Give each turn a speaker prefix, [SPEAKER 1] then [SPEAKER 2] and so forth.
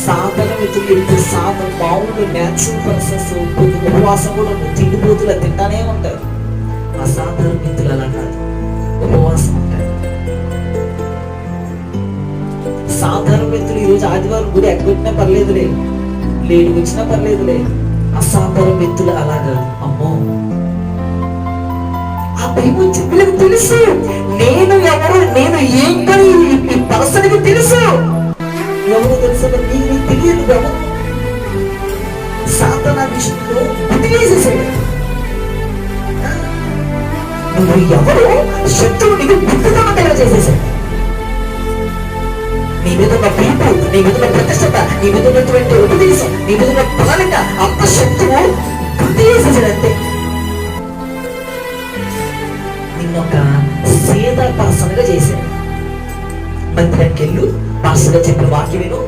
[SPEAKER 1] సాధన వెతులు సాధన మామూలు natural persons ఉపవాసం కూడా తిండిపోతులు తింటానే ఉంటారు. ఆ సాధారణ వ్యక్తులు అలా కాదు, ఉపవాసం ఉంటారు. సాధారణ వ్యక్తులు ఈరోజు ఆదివారం గుడి ఎగ్గొట్టినా పర్లేదులే, లేడు వచ్చినా పర్లేదులే. అసాధారణ వ్యక్తులు అలా కాదు. అమ్మో, ఆ బైబిల్ చెప్పినకు తెలుసు నేను ఎవరు, నేను ఏంటని ఈ పర్సన్కి తెలుసు. ఎవరు తెలుసు? నీకు తెలియదు ఎవరు. సాధన విషయంలో బుద్ధివేసేసాడు. నువ్వు ఎవరు? శత్రువు నీకు బుద్ధితనం తెలియజేసేసాడు. నీ మీద ఉన్న పిలుపు, నీ మీద ఉన్న ప్రతిష్టత, నీ మీద ఉన్నటువంటి ఉపదేశం, నీ మీద ఉన్న ప్రణాళిక అంత శత్రువు బుద్ధి చేసేసాడంతే. నిన్నొక సీదా పర్సన్ గా చేశాడు. మందిరానికి వెళ్ళు, పాస్టర్ గా చెప్పిన వాక్యం విను,